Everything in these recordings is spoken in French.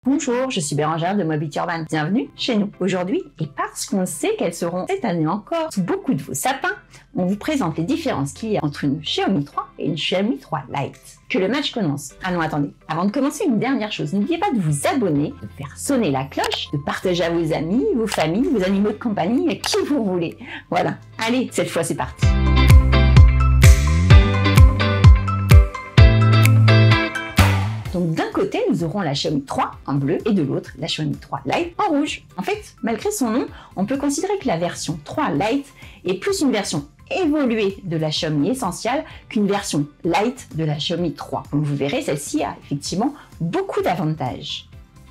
Bonjour, je suis Bérangère de Mobit Urban. Bienvenue chez nous. Aujourd'hui, et parce qu'on sait qu'elles seront cette année encore sous beaucoup de vos sapins, on vous présente les différences qu'il y a entre une Xiaomi 3 et une Xiaomi 3 Lite. Que le match commence. Ah non, attendez. Avant de commencer, une dernière chose. N'oubliez pas de vous abonner, de faire sonner la cloche, de partager à vos amis, vos familles, vos animaux de compagnie, à qui vous voulez. Voilà. Allez, cette fois, c'est parti. Donc d'un côté, nous aurons la Xiaomi 3 en bleu et de l'autre, la Xiaomi 3 Lite en rouge. En fait, malgré son nom, on peut considérer que la version 3 Lite est plus une version évoluée de la Xiaomi Essential qu'une version Lite de la Xiaomi 3. Donc vous verrez, celle-ci a effectivement beaucoup d'avantages.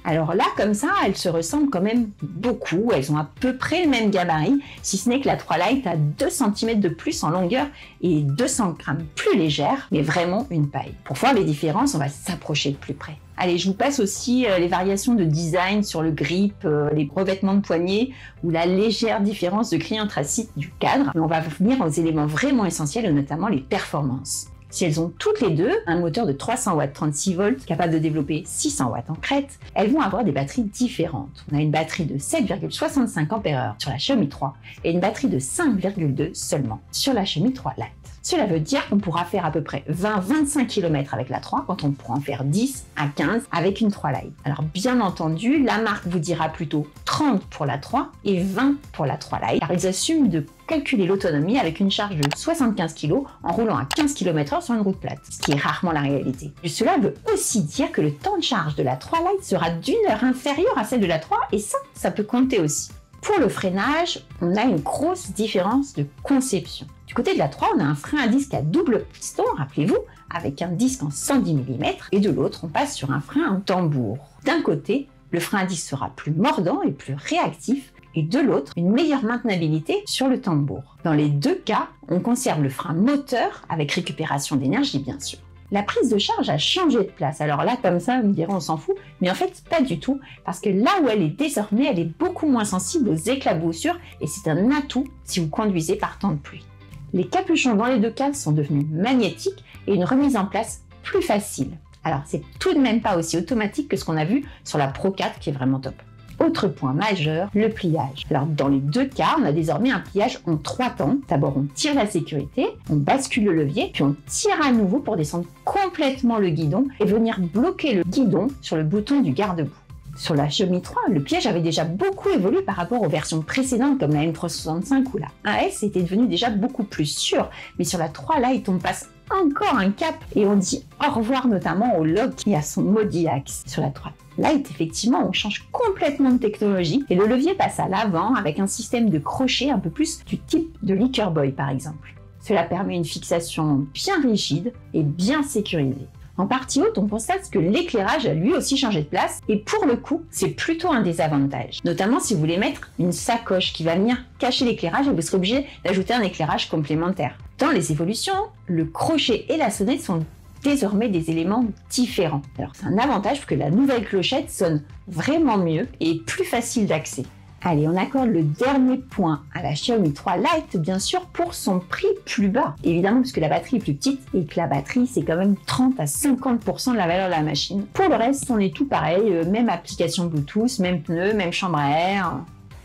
Alors là, comme ça, elles se ressemblent quand même beaucoup. Elles ont à peu près le même gabarit, si ce n'est que la 3 Lite a 2 cm de plus en longueur et 200 g plus légère, mais vraiment une paille. Pour voir les différences, on va s'approcher de plus près. Allez, je vous passe aussi les variations de design sur le grip, les revêtements de poignets ou la légère différence de cris anthracite du cadre. Mais on va venir aux éléments vraiment essentiels, notamment les performances. Si elles ont toutes les deux un moteur de 300 watts 36 volts capable de développer 600 watts en crête, elles vont avoir des batteries différentes. On a une batterie de 7,65 Ah sur la Xiaomi 3 et une batterie de 5,2 seulement sur la Xiaomi 3 Lite. Cela veut dire qu'on pourra faire à peu près 20-25 km avec la 3 quand on pourra en faire 10 à 15 avec une 3 Lite. Alors bien entendu, la marque vous dira plutôt 30 pour la 3 et 20 pour la 3 Lite car ils assument de calculer l'autonomie avec une charge de 75 kg en roulant à 15 km/h sur une route plate, ce qui est rarement la réalité. Cela veut aussi dire que le temps de charge de la 3 Lite sera d'1 heure inférieur à celle de la 3 et ça peut compter aussi. Pour le freinage, on a une grosse différence de conception. Du côté de la 3, on a un frein à disque à double piston, rappelez-vous, avec un disque en 110 mm, et de l'autre, on passe sur un frein en tambour. D'un côté, le frein à disque sera plus mordant et plus réactif, et de l'autre, une meilleure maintenabilité sur le tambour. Dans les deux cas, on conserve le frein moteur avec récupération d'énergie, bien sûr. La prise de charge a changé de place. Alors là, comme ça, vous me direz, on s'en fout. Mais en fait, pas du tout. Parce que là où elle est désormais, elle est beaucoup moins sensible aux éclaboussures. Et c'est un atout si vous conduisez par temps de pluie. Les capuchons dans les deux cas sont devenus magnétiques et une remise en place plus facile. Alors, c'est tout de même pas aussi automatique que ce qu'on a vu sur la Pro 4 qui est vraiment top. Autre point majeur, le pliage. Alors dans les deux cas, on a désormais un pliage en 3 temps. D'abord on tire la sécurité, on bascule le levier, puis on tire à nouveau pour descendre complètement le guidon et venir bloquer le guidon sur le bouton du garde-boue. Sur la Xiaomi 3, le piège avait déjà beaucoup évolué par rapport aux versions précédentes comme la M365 ou la 1S était devenu déjà beaucoup plus sûr. Mais sur la 3 Lite, on passe encore un cap et on dit au revoir notamment au lock qui a son Modi Axe. Sur la 3 Lite, effectivement, on change complètement de technologie et le levier passe à l'avant avec un système de crochet un peu plus du type de Licker Boy par exemple. Cela permet une fixation bien rigide et bien sécurisée. En partie haute, on constate que l'éclairage a lui aussi changé de place et pour le coup, c'est plutôt un désavantage. Notamment si vous voulez mettre une sacoche qui va venir cacher l'éclairage et vous serez obligé d'ajouter un éclairage complémentaire. Dans les évolutions, le crochet et la sonnette sont désormais des éléments différents. Alors c'est un avantage parce que la nouvelle clochette sonne vraiment mieux et est plus facile d'accès. Allez, on accorde le dernier point à la Xiaomi 3 Lite, bien sûr, pour son prix plus bas. Évidemment, parce que la batterie est plus petite et que la batterie, c'est quand même 30 à 50% de la valeur de la machine. Pour le reste, on est tout pareil, même application Bluetooth, même pneus, même chambre à air,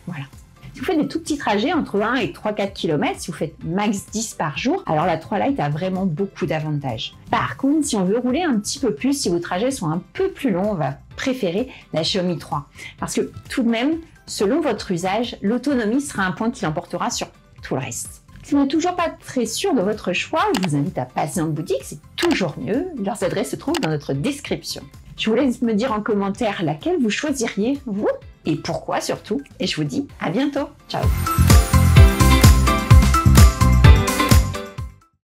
voilà. Si vous faites des tout petits trajets entre 1 et 3-4 km, si vous faites max 10 par jour, alors la 3 Lite a vraiment beaucoup d'avantages. Par contre, si on veut rouler un petit peu plus, si vos trajets sont un peu plus longs, on va préférer la Xiaomi 3. Parce que tout de même, selon votre usage, l'autonomie sera un point qui l'emportera sur tout le reste. Si vous n'êtes toujours pas très sûr de votre choix, je vous invite à passer en boutique, c'est toujours mieux. Leurs adresses se trouvent dans notre description. Je vous laisse me dire en commentaire laquelle vous choisiriez, vous, et pourquoi surtout. Et je vous dis à bientôt. Ciao!